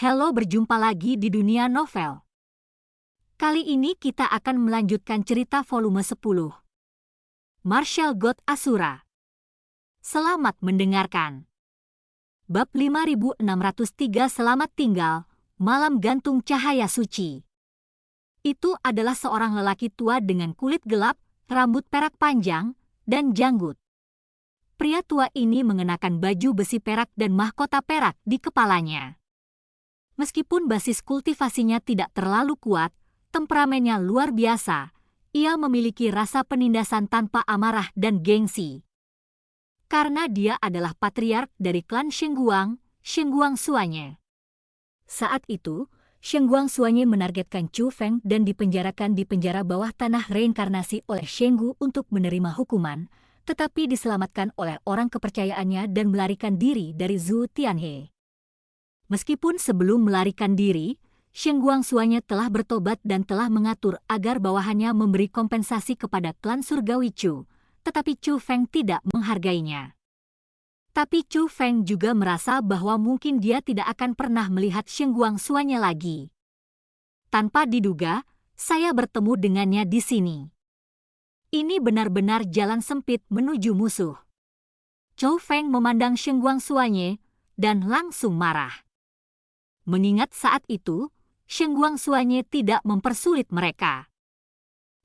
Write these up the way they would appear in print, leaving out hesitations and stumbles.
Halo, berjumpa lagi di dunia novel. Kali ini kita akan melanjutkan cerita volume 10. Martial God Asura. Selamat mendengarkan. Bab 5603 Selamat tinggal, malam gantung cahaya suci. Itu adalah seorang lelaki tua dengan kulit gelap, rambut perak panjang, dan janggut. Pria tua ini mengenakan baju besi perak dan mahkota perak di kepalanya. Meskipun basis kultivasinya tidak terlalu kuat, temperamennya luar biasa. Ia memiliki rasa penindasan tanpa amarah dan gengsi. Karena dia adalah patriark dari klan Shengguang Suanye. Saat itu, Shengguang Suanye menargetkan Chu Feng dan dipenjarakan di penjara bawah tanah reinkarnasi oleh Shenggu untuk menerima hukuman, tetapi diselamatkan oleh orang kepercayaannya dan melarikan diri dari Zhu Tianhe. Meskipun sebelum melarikan diri, Shengguang Suanye telah bertobat dan telah mengatur agar bawahannya memberi kompensasi kepada klan surgawi Chu, tetapi Chu Feng tidak menghargainya. Tapi Chu Feng juga merasa bahwa mungkin dia tidak akan pernah melihat Shengguang Suanye lagi. Tanpa diduga, saya bertemu dengannya di sini. Ini benar-benar jalan sempit menuju musuh. Chu Feng memandang Shengguang Suanye dan langsung marah. Mengingat saat itu, Shengguang Suanye tidak mempersulit mereka.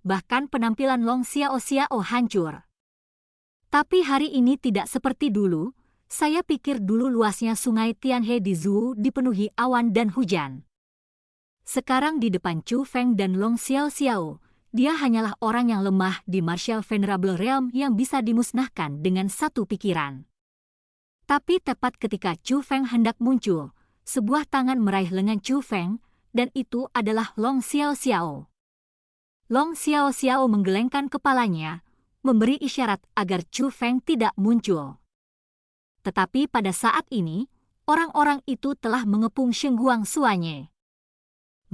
Bahkan penampilan Long Xiao Xiao hancur. Tapi hari ini tidak seperti dulu. Saya pikir dulu luasnya sungai Tianhe di Zhu dipenuhi awan dan hujan. Sekarang di depan Chu Feng dan Long Xiao Xiao, dia hanyalah orang yang lemah di Martial Venerable Realm yang bisa dimusnahkan dengan satu pikiran. Tapi tepat ketika Chu Feng hendak muncul, sebuah tangan meraih lengan Chu Feng, dan itu adalah Long Xiao Xiao. Long Xiao Xiao menggelengkan kepalanya, memberi isyarat agar Chu Feng tidak muncul. Tetapi pada saat ini, orang-orang itu telah mengepung Shengguang Suanye.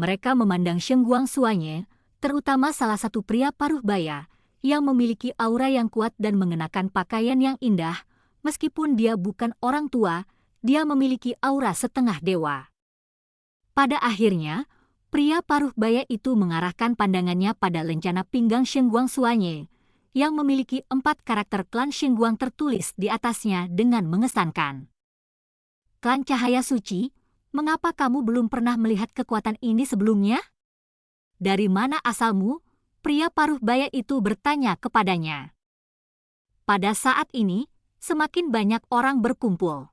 Mereka memandang Shengguang Suanye, terutama salah satu pria paruh baya, yang memiliki aura yang kuat dan mengenakan pakaian yang indah, meskipun dia bukan orang tua, dia memiliki aura setengah dewa. Pada akhirnya, pria paruh baya itu mengarahkan pandangannya pada lencana pinggang Shengguang Suanye, yang memiliki 4 karakter klan Shengguang tertulis di atasnya dengan mengesankan. Klan Cahaya Suci, mengapa kamu belum pernah melihat kekuatan ini sebelumnya? Dari mana asalmu? Pria paruh baya itu bertanya kepadanya. Pada saat ini, semakin banyak orang berkumpul.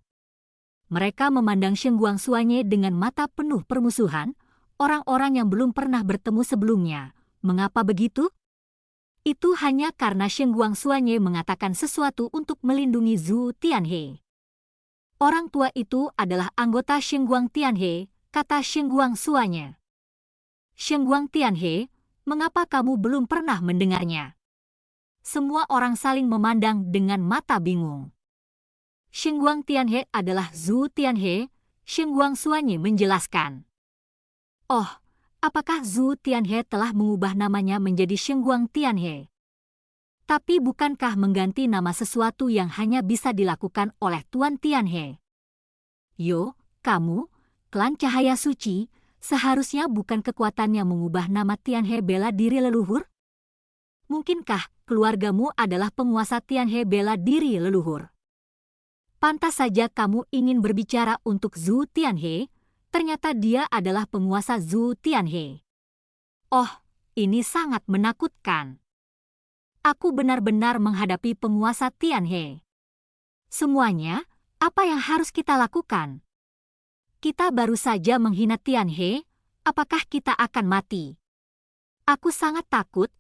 Mereka memandang Shengguang Suanye dengan mata penuh permusuhan, orang-orang yang belum pernah bertemu sebelumnya. Mengapa begitu? Itu hanya karena Shengguang Suanye mengatakan sesuatu untuk melindungi Zhu Tianhe. Orang tua itu adalah anggota Shengguang Tianhe, kata Shengguang Suanye. Shengguang Tianhe, mengapa kamu belum pernah mendengarnya? Semua orang saling memandang dengan mata bingung. Shengguang Tianhe adalah Zhu Tianhe, Shengguang Suanye menjelaskan. Oh, apakah Zhu Tianhe telah mengubah namanya menjadi Shengguang Tianhe? Tapi bukankah mengganti nama sesuatu yang hanya bisa dilakukan oleh Tuan Tianhe? Yo, kamu, klan Cahaya Suci, seharusnya bukan kekuatan yang mengubah nama Tianhe bela diri leluhur? Mungkinkah keluargamu adalah penguasa Tianhe bela diri leluhur? Pantas saja kamu ingin berbicara untuk Zhu Tianhe, ternyata dia adalah penguasa Zhu Tianhe. Oh, ini sangat menakutkan. Aku benar-benar menghadapi penguasa Tianhe. Semuanya, apa yang harus kita lakukan? Kita baru saja menghina Tianhe, apakah kita akan mati? Aku sangat takut,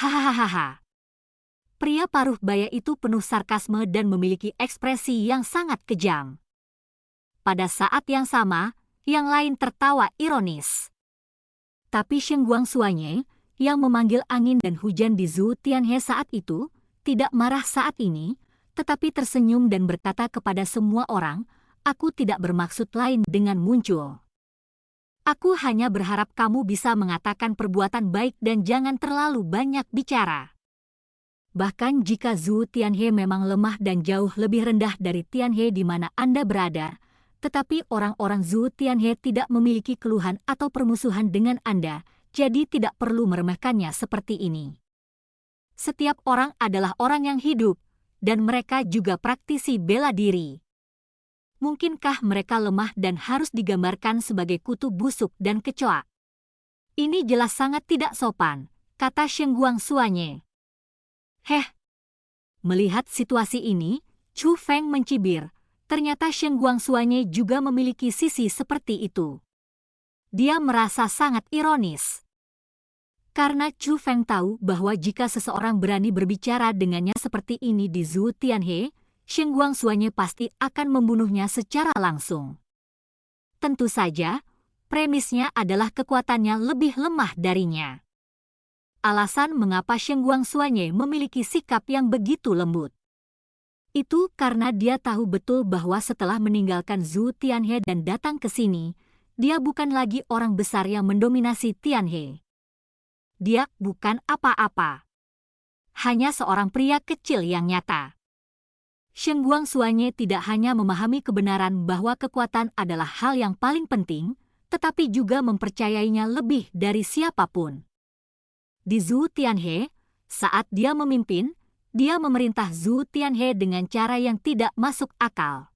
hahaha. Pria paruh baya itu penuh sarkasme dan memiliki ekspresi yang sangat kejam. Pada saat yang sama, yang lain tertawa ironis. Tapi Shengguang Suanye, yang memanggil angin dan hujan di Zhu Tianhe saat itu, tidak marah saat ini, tetapi tersenyum dan berkata kepada semua orang, aku tidak bermaksud lain dengan muncul. Aku hanya berharap kamu bisa mengatakan perbuatan baik dan jangan terlalu banyak bicara. Bahkan jika Zhu Tianhe memang lemah dan jauh lebih rendah dari Tianhe di mana Anda berada, tetapi orang-orang Zhu Tianhe tidak memiliki keluhan atau permusuhan dengan Anda, jadi tidak perlu meremehkannya seperti ini. Setiap orang adalah orang yang hidup, dan mereka juga praktisi bela diri. Mungkinkah mereka lemah dan harus digambarkan sebagai kutu busuk dan kecoa? Ini jelas sangat tidak sopan, kata Sheng Guangxuanye. Heh. Melihat situasi ini, Chu Feng mencibir. Ternyata Sheng Guangxuanye juga memiliki sisi seperti itu. Dia merasa sangat ironis. Karena Chu Feng tahu bahwa jika seseorang berani berbicara dengannya seperti ini di Zhu Tianhe, Sheng Guangxuanye pasti akan membunuhnya secara langsung. Tentu saja, premisnya adalah kekuatannya lebih lemah darinya. Alasan mengapa Sheng Guangxuanye memiliki sikap yang begitu lembut. Itu karena dia tahu betul bahwa setelah meninggalkan Zhu Tianhe dan datang ke sini, dia bukan lagi orang besar yang mendominasi Tianhe. Dia bukan apa-apa. Hanya seorang pria kecil yang nyata. Sheng Guangxuanye tidak hanya memahami kebenaran bahwa kekuatan adalah hal yang paling penting, tetapi juga mempercayainya lebih dari siapapun. Di Zhu Tianhe, saat dia memimpin, dia memerintah Zhu Tianhe dengan cara yang tidak masuk akal.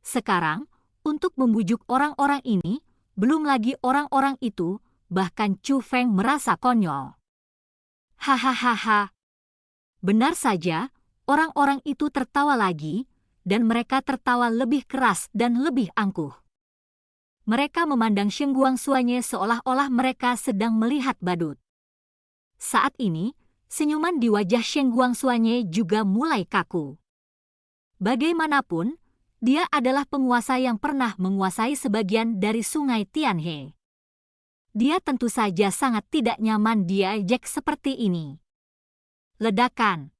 Sekarang, untuk membujuk orang-orang ini, belum lagi orang-orang itu, bahkan Chu Feng merasa konyol. Hahaha. Benar saja, orang-orang itu tertawa lagi, dan mereka tertawa lebih keras dan lebih angkuh. Mereka memandang Sheng Guangxuanye seolah-olah mereka sedang melihat badut. Saat ini, senyuman di wajah Sheng Guangxuanye juga mulai kaku. Bagaimanapun, dia adalah penguasa yang pernah menguasai sebagian dari sungai Tianhe. Dia tentu saja sangat tidak nyaman diajak seperti ini. Ledakan.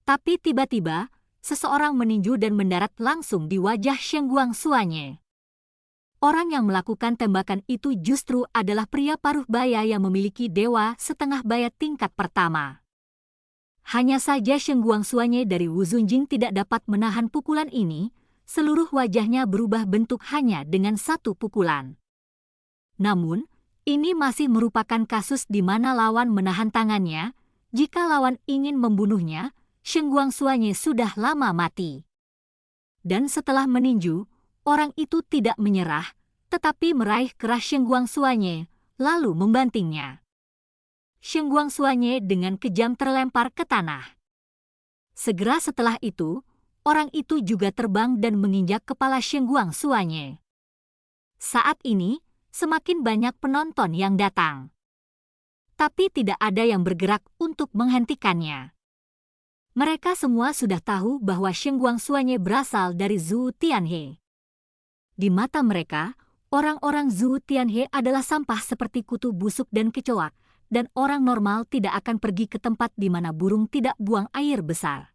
Tapi tiba-tiba, seseorang meninju dan mendarat langsung di wajah Sheng Guangxuanye. Orang yang melakukan tembakan itu justru adalah pria paruh baya yang memiliki dewa setengah baya tingkat pertama. Hanya saja Sheng Guangxuanye dari Wuzunjing tidak dapat menahan pukulan ini, seluruh wajahnya berubah bentuk hanya dengan satu pukulan. Namun, ini masih merupakan kasus di mana lawan menahan tangannya. Jika lawan ingin membunuhnya, Sheng Guangxuanye sudah lama mati. Dan setelah meninju, orang itu tidak menyerah, tetapi meraih keras Sheng Guangxuanye, lalu membantingnya. Sheng Guangxuanye dengan kejam terlempar ke tanah. Segera setelah itu, orang itu juga terbang dan menginjak kepala Sheng Guangxuanye. Saat ini, semakin banyak penonton yang datang. Tapi tidak ada yang bergerak untuk menghentikannya. Mereka semua sudah tahu bahwa Sheng Guangxuanye berasal dari Zhu Tianhe. Di mata mereka, orang-orang Zhu Tianhe adalah sampah seperti kutu busuk dan kecoak, dan orang normal tidak akan pergi ke tempat di mana burung tidak buang air besar.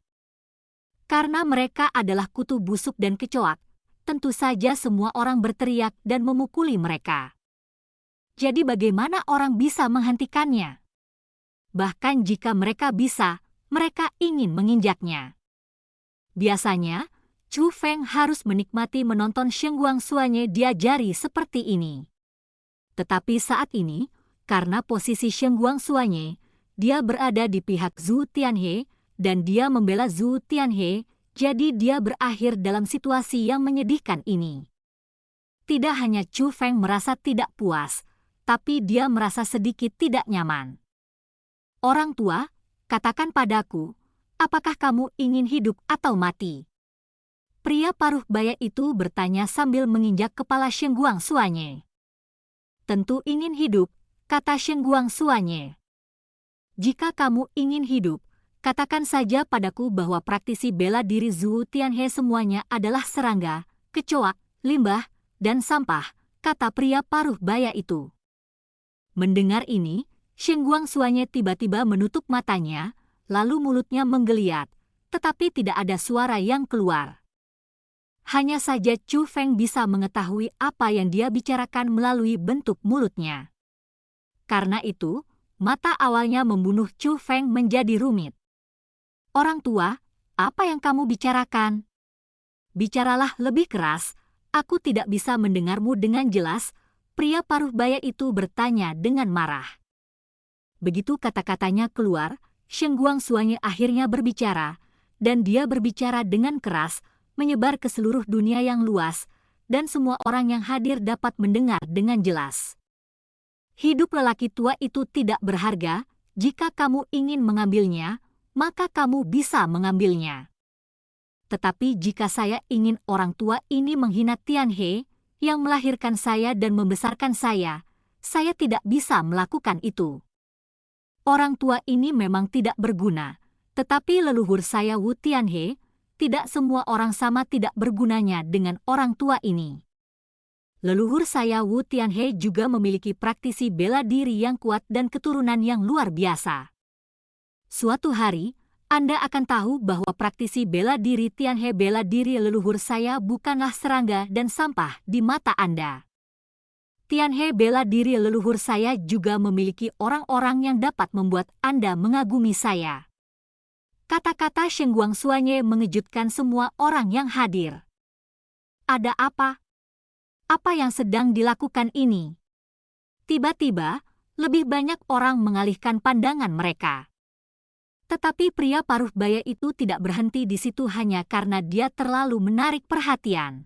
Karena mereka adalah kutu busuk dan kecoak, tentu saja semua orang berteriak dan memukuli mereka. Jadi bagaimana orang bisa menghentikannya? Bahkan jika mereka bisa, mereka ingin menginjaknya. Biasanya, Chu Feng harus menikmati menonton Sheng Guangxuanye diajari seperti ini. Tetapi saat ini, karena posisi Sheng Guangxuanye, dia berada di pihak Zhu Tianhe, dan dia membela Zhu Tianhe, jadi dia berakhir dalam situasi yang menyedihkan ini. Tidak hanya Chu Feng merasa tidak puas, tapi dia merasa sedikit tidak nyaman. Orang tua, katakan padaku, apakah kamu ingin hidup atau mati? Pria paruh baya itu bertanya sambil menginjak kepala Sheng Guangxuanye. Tentu ingin hidup, kata Sheng Guangxuanye. Jika kamu ingin hidup, katakan saja padaku bahwa praktisi bela diri Zhu Tianhe semuanya adalah serangga, kecoak, limbah, dan sampah, kata pria paruh baya itu. Mendengar ini, Sheng Guangxuanye tiba-tiba menutup matanya, lalu mulutnya menggeliat, tetapi tidak ada suara yang keluar. Hanya saja Chu Feng bisa mengetahui apa yang dia bicarakan melalui bentuk mulutnya. Karena itu, mata awalnya membunuh Chu Feng menjadi rumit. Orang tua, apa yang kamu bicarakan? Bicaralah lebih keras, Aku tidak bisa mendengarmu dengan jelas, pria paruh baya itu bertanya dengan marah. Begitu kata-katanya keluar, Sheng Guangxuanye akhirnya berbicara, dan dia berbicara dengan keras, menyebar ke seluruh dunia yang luas, dan semua orang yang hadir dapat mendengar dengan jelas. Hidup lelaki tua itu tidak berharga, jika kamu ingin mengambilnya, maka kamu bisa mengambilnya. Tetapi jika saya ingin orang tua ini menghina Tianhe, yang melahirkan saya dan membesarkan saya tidak bisa melakukan itu. Orang tua ini memang tidak berguna, tetapi leluhur saya Wu Tianhe, tidak semua orang sama tidak bergunanya dengan orang tua ini. Leluhur saya Wu Tianhe juga memiliki praktisi bela diri yang kuat dan keturunan yang luar biasa. Suatu hari, Anda akan tahu bahwa praktisi bela diri Tianhe bela diri leluhur saya bukanlah serangga dan sampah di mata Anda. Tianhe bela diri leluhur saya juga memiliki orang-orang yang dapat membuat Anda mengagumi saya. Kata-kata Sheng Guangxuanye mengejutkan semua orang yang hadir. Ada apa? Apa yang sedang dilakukan ini? Tiba-tiba, lebih banyak orang mengalihkan pandangan mereka. Tetapi pria paruh baya itu tidak berhenti di situ hanya karena dia terlalu menarik perhatian.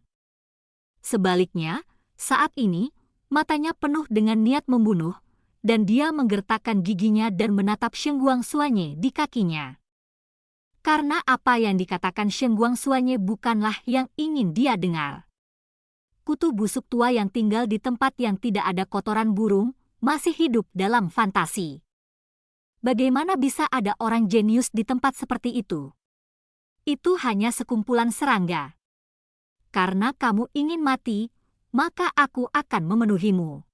Sebaliknya, saat ini, matanya penuh dengan niat membunuh, dan dia menggertakkan giginya dan menatap Sheng Guangxuanye di kakinya. Karena apa yang dikatakan Sheng Guangxuanye bukanlah yang ingin dia dengar. Kutu busuk tua yang tinggal di tempat yang tidak ada kotoran burung, masih hidup dalam fantasi. Bagaimana bisa ada orang jenius di tempat seperti itu? Itu hanya sekumpulan serangga. Karena kamu ingin mati, maka aku akan memenuhimu.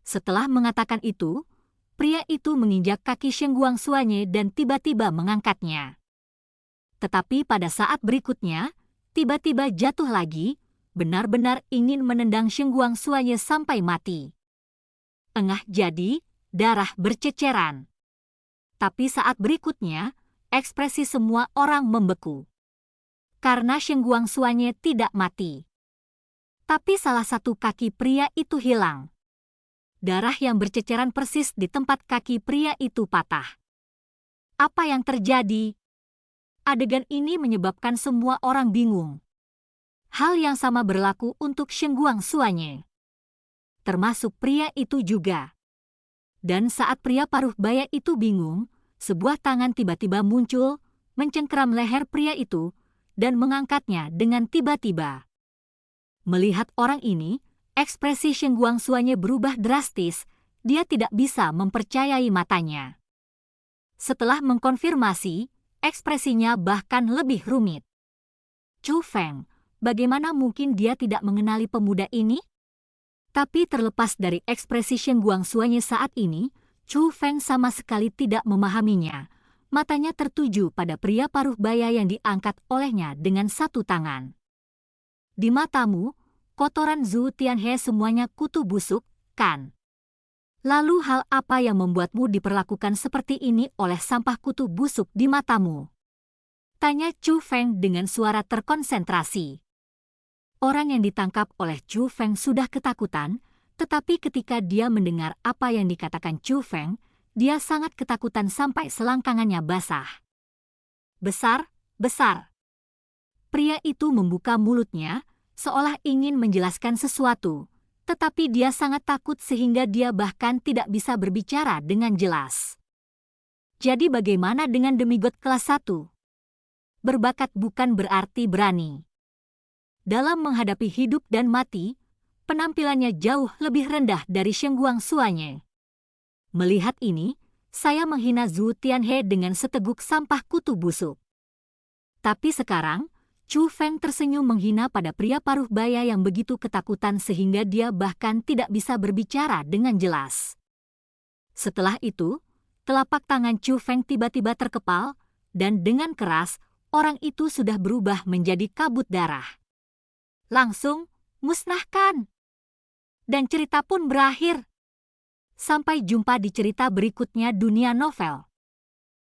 Setelah mengatakan itu, pria itu menginjak kaki Sheng Guangxuanye dan tiba-tiba mengangkatnya. Tetapi pada saat berikutnya, tiba-tiba jatuh lagi, benar-benar ingin menendang Sheng Guangxuanye sampai mati. Engah jadi, darah berceceran. Tapi saat berikutnya, ekspresi semua orang membeku. Karena Sheng Guangxuanye tidak mati. Tapi salah satu kaki pria itu hilang. Darah yang berceceran persis di tempat kaki pria itu patah. Apa yang terjadi? Adegan ini menyebabkan semua orang bingung. Hal yang sama berlaku untuk Sheng Guangxuanye. Termasuk pria itu juga. Dan saat pria paruh baya itu bingung, sebuah tangan tiba-tiba muncul, mencengkeram leher pria itu, dan mengangkatnya dengan tiba-tiba. Melihat orang ini, ekspresi Sheng Guangxuanye berubah drastis, dia tidak bisa mempercayai matanya. Setelah mengkonfirmasi, ekspresinya bahkan lebih rumit. Chu Feng, bagaimana mungkin dia tidak mengenali pemuda ini? Tapi terlepas dari ekspresi Sheng Guangxuanye saat ini, Chu Feng sama sekali tidak memahaminya. Matanya tertuju pada pria paruh baya yang diangkat olehnya dengan satu tangan. Di matamu, kotoran Zhu Tianhe semuanya kutu busuk, kan? Lalu hal apa yang membuatmu diperlakukan seperti ini oleh sampah kutu busuk di matamu? Tanya Chu Feng dengan suara terkonsentrasi. Orang yang ditangkap oleh Chu Feng sudah ketakutan, tetapi ketika dia mendengar apa yang dikatakan Chu Feng, dia sangat ketakutan sampai selangkangannya basah. Besar, besar. Pria itu membuka mulutnya, seolah ingin menjelaskan sesuatu, tetapi dia sangat takut sehingga dia bahkan tidak bisa berbicara dengan jelas. Jadi bagaimana dengan demigod kelas 1? Berbakat bukan berarti berani. Dalam menghadapi hidup dan mati, penampilannya jauh lebih rendah dari Sheng Guangxuanye. Melihat ini, saya menghina Zhu Tianhe dengan seteguk sampah kutu busuk. Tapi sekarang, Chu Feng tersenyum menghina pada pria paruh baya yang begitu ketakutan sehingga dia bahkan tidak bisa berbicara dengan jelas. Setelah itu, telapak tangan Chu Feng tiba-tiba terkepal, dan dengan keras, orang itu sudah berubah menjadi kabut darah. Langsung, musnahkan. Dan cerita pun berakhir. Sampai jumpa di cerita berikutnya Dunia Novel.